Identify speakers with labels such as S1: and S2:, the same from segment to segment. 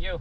S1: you.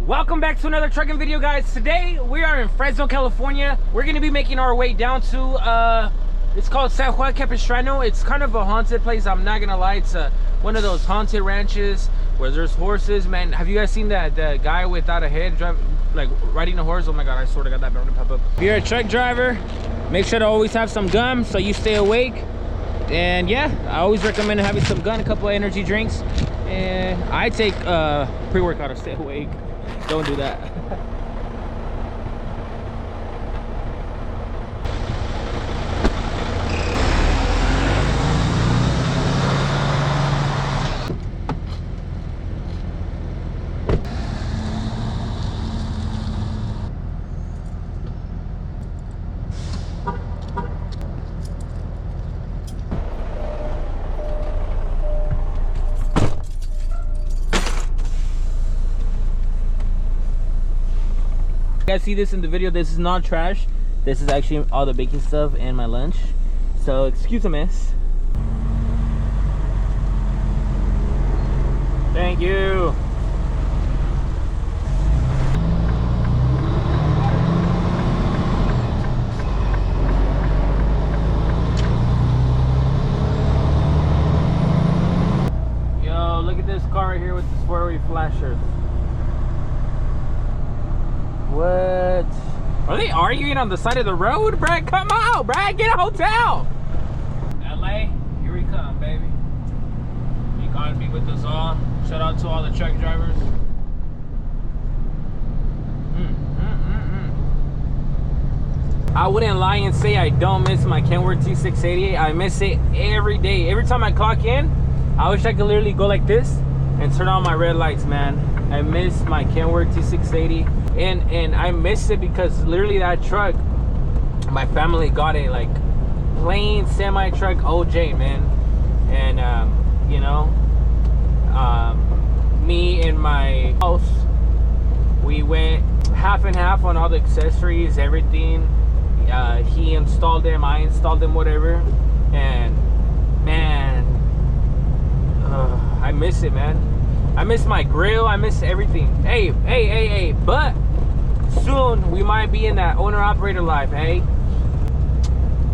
S1: Welcome back to another trucking video, guys. Today we are in Fresno, California. We're gonna be making our way down to it's called San Juan Capistrano. It's kind of a haunted place, I'm not gonna lie. It's one of those haunted ranches where there's horses. Man, have you guys seen that guy without a head like riding a horse? Oh my god, I sort of got that burn to pop up. If you're a truck driver, make sure to always have some gum so you stay awake. And yeah, I always recommend having some gum, a couple of energy drinks, and I take pre-workout to stay awake. Don't do that. You guys see this in the video, this is not trash. This is actually all the baking stuff and my lunch, so excuse the mess. Thank you. Yo, look at this car right here with the four-way flashers. What? Are they arguing on the side of the road? Brad, come out, Brad, get a hotel. LA, here we come, baby. You gotta be with us all. Shout out to all the truck drivers. I wouldn't lie and say I don't miss my Kenworth T688. I miss it every day. Every time I clock in, I wish I could literally go like this and turn on my red lights, man. I miss my Kenworth T680. And I miss it because literally that truck, my family got a like plain semi truck OJ, man. And you know, me and my house, we went half and half on all the accessories, everything. He installed them, I installed them, whatever. And man, I miss it, man. I miss my grill, I miss everything. Hey, but soon we might be in that owner-operator life, hey?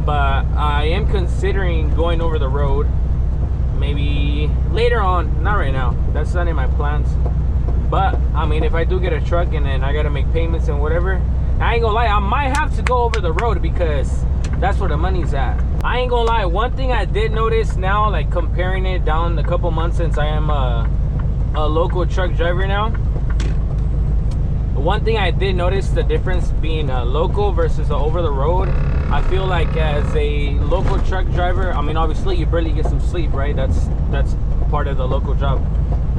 S1: But I am considering going over the road maybe later on, not right now. That's not in my plans. But I mean, if I do get a truck and then I gotta make payments and whatever, I ain't gonna lie, I might have to go over the road because that's where the money's at. I ain't gonna lie, one thing I did notice now, like comparing it down a couple months since I am a local truck driver now, one thing I did notice the difference being a local versus a over the road. I feel like as a local truck driver, I mean obviously you barely get some sleep, right? That's part of the local job.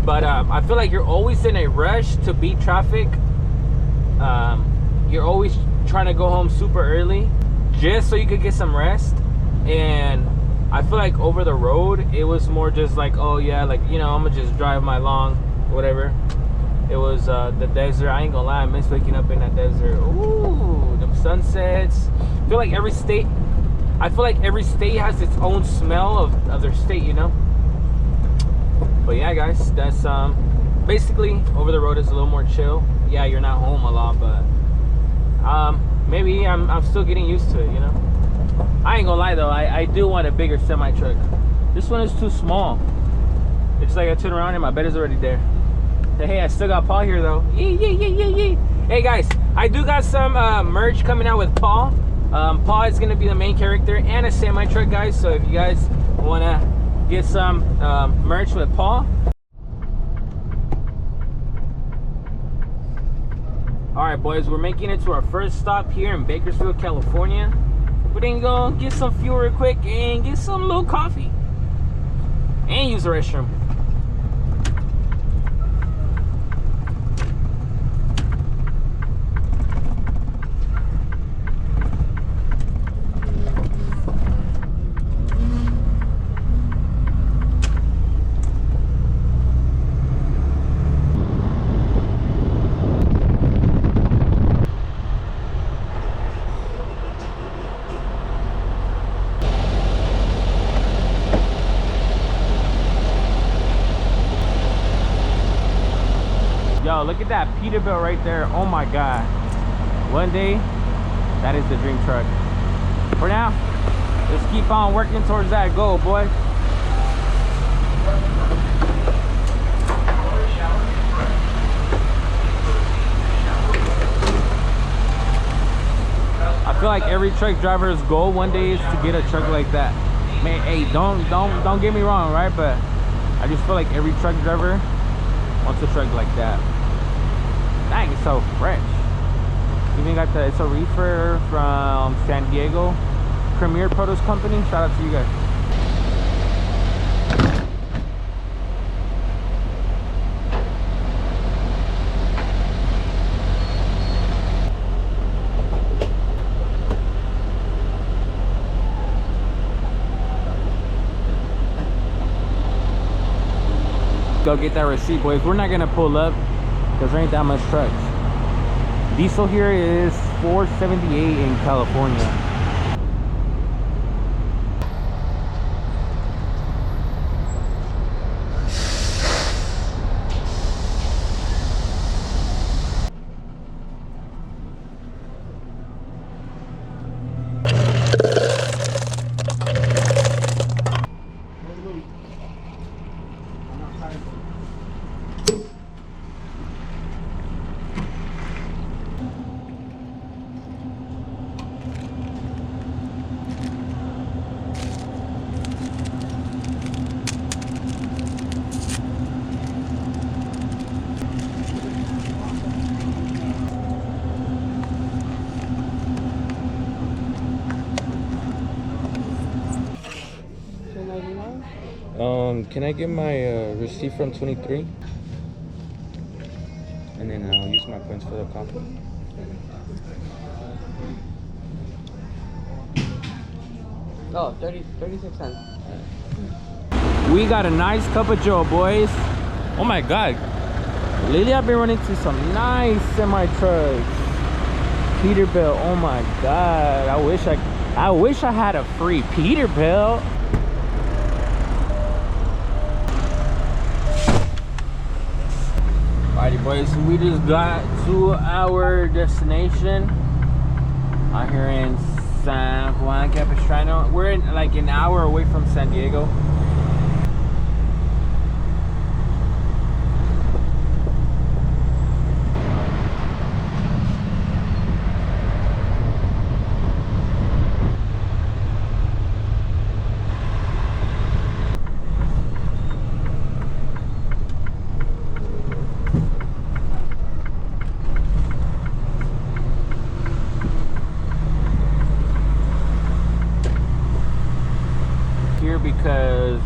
S1: But I feel like you're always in a rush to beat traffic. You're always trying to go home super early just so you could get some rest. And I feel like over the road, it was more just like, oh yeah, like, you know, I'm gonna just drive my long, whatever. It was the desert. I ain't gonna lie, I miss waking up in that desert. Ooh, them sunsets. I feel like every state has its own smell of their state, you know? But yeah, guys, that's basically over the road is a little more chill. Yeah, you're not home a lot, but maybe I'm still getting used to it, you know? I ain't gonna lie though, I do want a bigger semi truck. This one is too small. It's like I turn around and my bed is already there. Hey, I still got Paul here though. Yee. Hey guys, I do got some merch coming out with Paul. Paul is gonna be the main character and a semi truck, guys. So if you guys wanna get some merch with Paul. Alright boys, we're making it to our first stop here in Bakersfield, California. We're gonna go get some fuel real quick and get some little coffee. And use the restroom. Peterbilt. Look at that Peterbilt right there. Oh my god. One day, that is the dream truck. For now, let's keep on working towards that goal, boy. I feel like every truck driver's goal one day is to get a truck like that. Man, hey, don't get me wrong, right? But I just feel like every truck driver wants a truck like that. Dang, it's so fresh. Even got it's a reefer from San Diego, Premier Produce Company. Shout out to you guys. Go get that receipt, boys. We're not gonna pull up because there ain't that much trucks. Diesel here is $4.78 in California. Can I get my receipt from 23? And then I'll use my points for the coffee.
S2: Oh, 36 cents.
S1: We got a nice cup of joe, boys. Oh my god. Lately I've been running to some nice semi-trucks. Peterbilt, oh my god. I wish I had a free Peterbilt. Alrighty, boys, so we just got to our destination out here in San Juan Capistrano. We're in like an hour away from San Diego. Because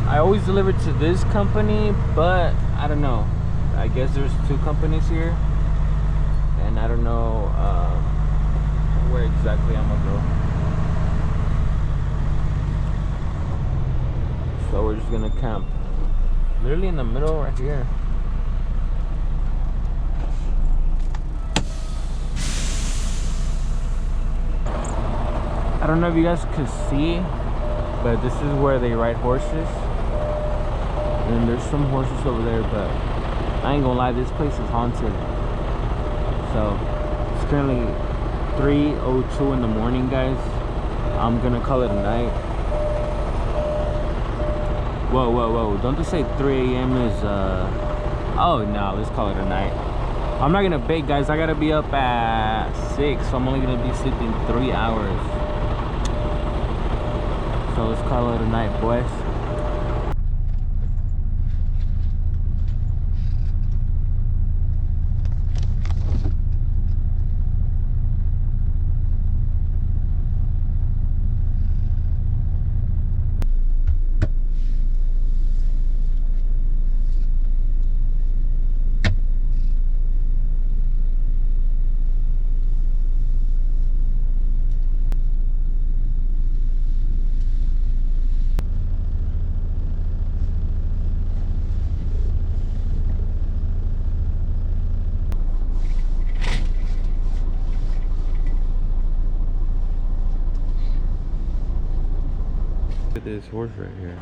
S1: I always deliver to this company, but I don't know, I guess there's two companies here and I don't know where exactly I'm gonna go. So we're just gonna camp literally in the middle right here. I don't know if you guys could see, but this is where they ride horses. And there's some horses over there, but I ain't gonna lie, this place is haunted. So it's currently 3:02 in the morning, guys. I'm gonna call it a night. Whoa, don't they say 3 a.m. is oh no, let's call it a night. I'm not gonna bake, guys. I gotta be up at 6, so I'm only gonna be sleeping 3 hours. So let's call it a night, boys. Look at this horse right here.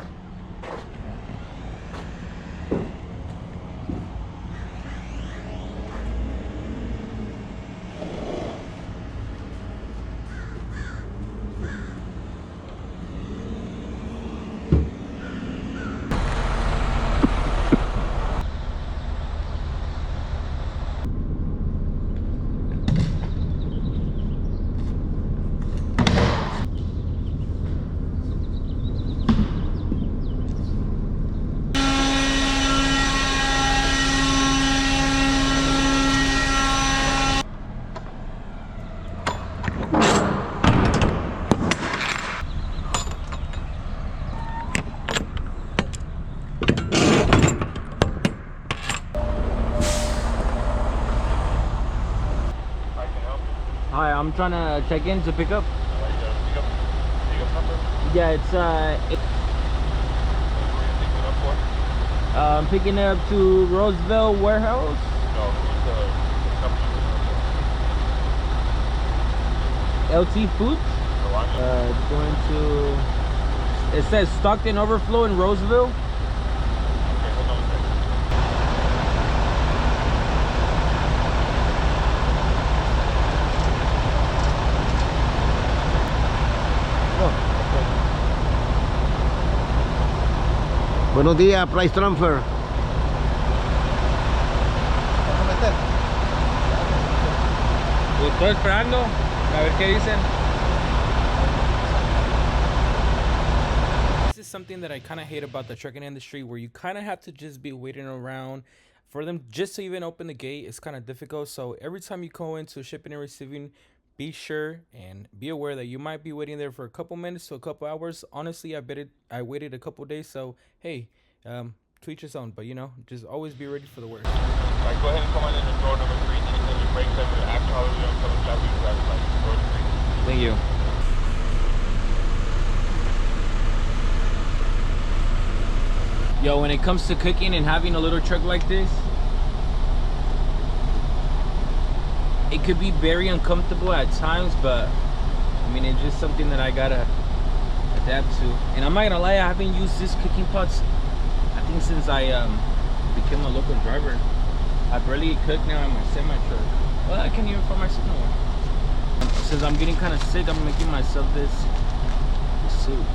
S1: I'm trying to check in to pick up.
S3: Alright, pick up number.
S1: Yeah, it's
S3: Where you picking it up for?
S1: I'm picking it up to Roseville Warehouse.
S3: No, who's the company you're
S1: LT Foods.
S3: for?
S1: It's going to. It says Stockton Overflow in Roseville.
S3: Okay, hold on a second.
S4: Buenos días, price transfer.
S1: Pues estoy esperando a ver qué dicen. This is something that I kind of hate about the trucking industry, where you kind of have to just be waiting around for them just to even open the gate. It's kind of difficult. So every time you go into shipping and receiving, be sure and be aware that you might be waiting there for a couple minutes to a couple hours. Honestly, I waited a couple days. So hey, to each his own. But you know, just always be ready for the worst.
S3: Alright, go ahead and come on in the door number 3. Then you send your brake time with the actual holiday on coming job you drive like door 3.
S1: Thank you. Yo, when it comes to cooking and having a little truck like this, it could be very uncomfortable at times, but I mean, it's just something that I gotta adapt to. And I'm not gonna lie, I haven't used this cooking pots, I think, since I became a local driver. I barely cook now in my semi truck. Well, I can't even find my signal one. Since I'm getting kind of sick, I'm making myself this soup.